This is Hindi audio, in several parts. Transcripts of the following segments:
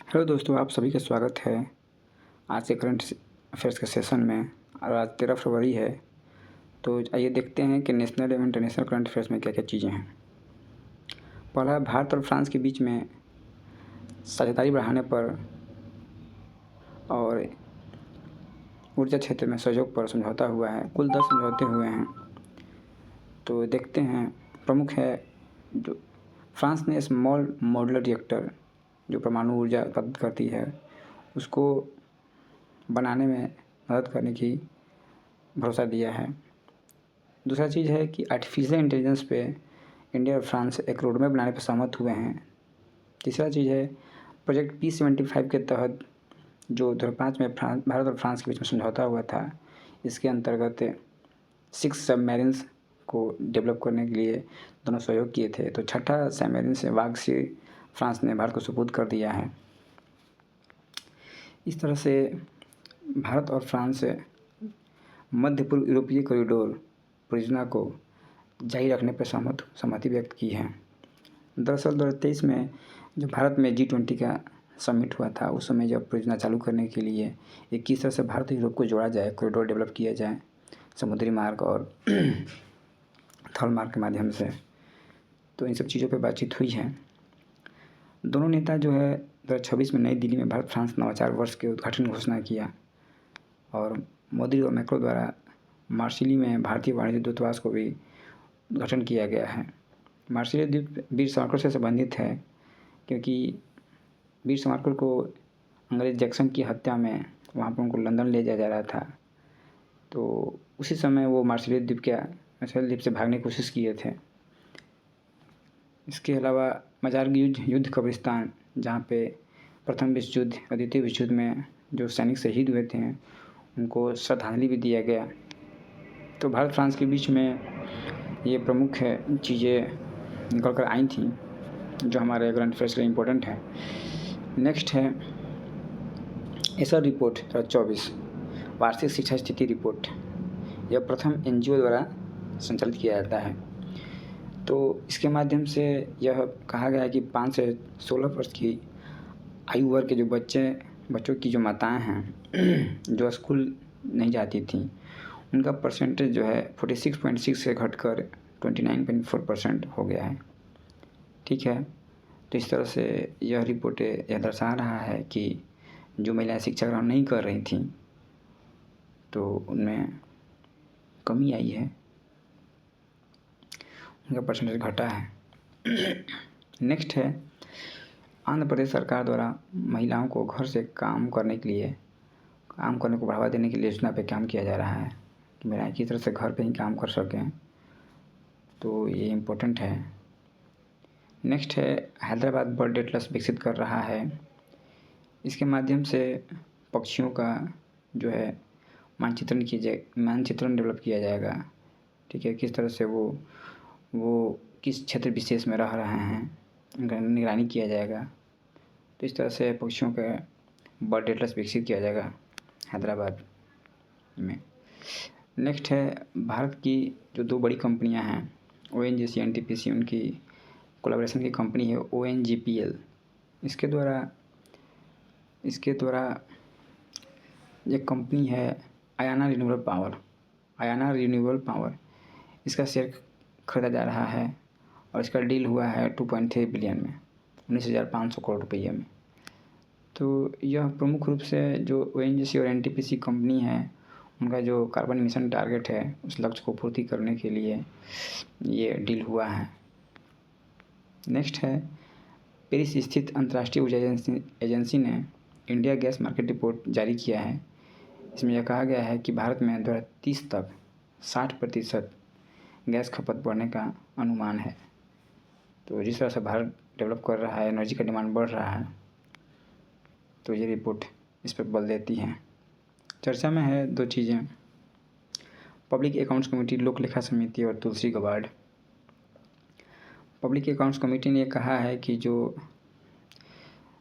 हेलो दोस्तों, आप सभी का स्वागत है आज के करंट अफेयर्स के सेशन में। और आज 13 फरवरी है, तो आइए देखते हैं कि नेशनल एवं इंटरनेशनल करंट अफेयर्स में क्या क्या चीज़ें हैं। पहला, भारत और फ्रांस के बीच में साझेदारी बढ़ाने पर और ऊर्जा क्षेत्र में सहयोग पर समझौता हुआ है। कुल 10 समझौते हुए हैं। तो देखते हैं। प्रमुख है जो फ्रांस ने स्मॉल मॉडुलर रिएक्टर जो परमाणु ऊर्जा उत्पादित करती है उसको बनाने में मदद करने की भरोसा दिया है। दूसरा चीज़ है कि आर्टिफिशियल इंटेलिजेंस पे इंडिया और फ्रांस एक रोड मैप बनाने पर सहमत हुए हैं। तीसरा चीज़ है प्रोजेक्ट P75 के तहत जो 2005 में भारत और फ्रांस के बीच में समझौता हुआ था, इसके अंतर्गत 6 सबमरीन्स को डेवलप करने के लिए दोनों सहयोग किए थे। तो छठा सबमरीन से वाग से फ्रांस ने भारत को सुपुर्द कर दिया है। इस तरह से भारत और फ्रांस मध्य पूर्व यूरोपीय कॉरिडोर परियोजना को जारी रखने पर सहमति व्यक्त की है। दरअसल 2023 में जब भारत में G20 का समिट हुआ था, उस समय जब परियोजना चालू करने के लिए किस तरह से भारत और यूरोप को जोड़ा जाए, कॉरिडोर डेवलप किया जाए समुद्री मार्ग और थल मार्ग के माध्यम से, तो इन सब चीज़ों पर बातचीत हुई है। दोनों नेता जो है 2026 में नई दिल्ली में भारत फ्रांस नवाचार वर्ष के उद्घाटन घोषणा किया और मोदी और मैक्रो द्वारा मार्सिली में भारतीय वाणिज्य दूतावास को भी गठन किया गया है। मार्सिली द्वीप वीर सावरकर से संबंधित है, क्योंकि वीर सावरकर को अंग्रेज जैक्सन की हत्या में वहाँ पर उनको लंदन ले जाया जा रहा था, तो उसी समय वो मार्सिली द्वीप से भागने की कोशिश किए थे। इसके अलावा मजार युद्ध कब्रिस्तान, जहाँ पे प्रथम विश्व युद्ध और द्वितीय विश्व युद्ध में जो सैनिक शहीद हुए थे उनको श्रद्धांजलि भी दिया गया। तो भारत फ्रांस के बीच में ये प्रमुख चीज़ें निकल कर आई थी जो हमारे करंट अफेयर्स के लिए इम्पोर्टेंट है। नेक्स्ट है एसर रिपोर्ट 2024 वार्षिक शिक्षा स्थिति रिपोर्ट। यह प्रथम NGO द्वारा संचालित किया जाता है। तो इसके माध्यम से यह कहा गया है कि 5 से 16 वर्ष की आयु वर्ग के जो बच्चों की जो माताएं हैं जो स्कूल नहीं जाती थी, उनका परसेंटेज जो है 46.6 से घटकर 29.4% हो गया है। ठीक है, तो इस तरह से यह रिपोर्ट यह दर्शा रहा है कि जो महिलाएं शिक्षा ग्रहण नहीं कर रही थीं तो उनमें कमी आई है, उनका परसेंटेज घटा है। नेक्स्ट है आंध्र प्रदेश सरकार द्वारा महिलाओं को घर से काम करने को बढ़ावा देने के लिए योजना पे काम किया जा रहा है कि महिलाएं किस तरह से घर पे ही काम कर सकें, तो ये इम्पोर्टेंट है। नेक्स्ट है हैदराबाद बर्ड एटलस विकसित कर रहा है। इसके माध्यम से पक्षियों का जो है मानचित्रण डेवलप किया जाएगा। ठीक है, किस तरह से वो किस क्षेत्र विशेष में रह रहे हैं उनका निगरानी किया जाएगा। तो इस तरह से पक्षियों का बर्ड एटलस विकसित किया जाएगा हैदराबाद में। नेक्स्ट है भारत की जो 2 बड़ी कंपनियां हैं ONGC NTPC, उनकी कोलैबोरेशन की कंपनी है ONGPL। इसके द्वारा एक कंपनी है अयाना रिन्यूएबल पावर, इसका शेयर खरीदा जा रहा है और इसका डील हुआ है 2.3 बिलियन में, 19,500 करोड़ रुपये में। तो यह प्रमुख रूप से जो ONGC और NTPC कंपनी है उनका जो कार्बन एमिशन टारगेट है उस लक्ष्य को पूर्ति करने के लिए ये डील हुआ है। नेक्स्ट है पेरिस स्थित अंतर्राष्ट्रीय ऊर्जा एजेंसी ने इंडिया गैस मार्केट रिपोर्ट जारी किया है। इसमें यह कहा गया है कि भारत में 2030 तक 60% गैस खपत बढ़ने का अनुमान है। तो जिस तरह से भारत डेवलप कर रहा है, एनर्जी का डिमांड बढ़ रहा है, तो ये रिपोर्ट इस पर बल देती है। चर्चा में है 2 चीज़ें, पब्लिक अकाउंट्स कमेटी, लोक लेखा समिति और तुलसी गबार्ड। पब्लिक अकाउंट्स कमेटी ने कहा है कि जो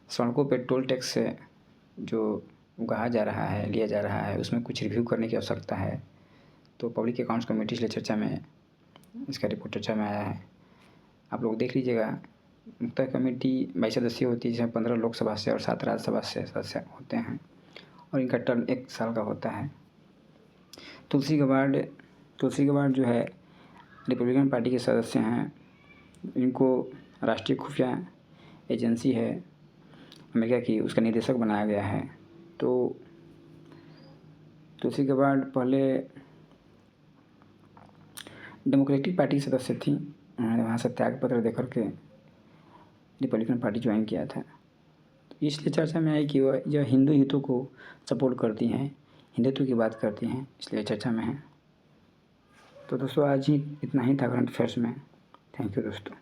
सड़कों पर टोल टैक्स से जो लिया जा रहा है उसमें कुछ रिव्यू करने की आवश्यकता है। तो पब्लिक अकाउंट्स कमेटी इसलिए इसका रिपोर्ट चर्चा में आया है। आप लोग देख लीजिएगा मुख्य कमेटी 22 सदस्यीय होती है, जिसमें 15 लोकसभा से और 7 राज्यसभा से सदस्य होते हैं और इनका टर्म 1 साल का होता है। तुलसी गबार्ड जो है रिपब्लिकन पार्टी के सदस्य हैं। इनको राष्ट्रीय खुफिया एजेंसी है अमेरिका की, उसका निदेशक बनाया गया है। तो तुलसी गबार्ड पहले डेमोक्रेटिक पार्टी की सदस्य थी। उन्होंने वहाँ से त्याग पत्र देकर के रिपब्लिकन पार्टी ज्वाइन किया था। इसलिए चर्चा में आई कि वह यह हिंदू हितों को सपोर्ट करती हैं, हिंदुत्व की बात करती हैं, इसलिए चर्चा में है। तो दोस्तों आज ही इतना ही था करंट अफेयर्स में। थैंक यू दोस्तों।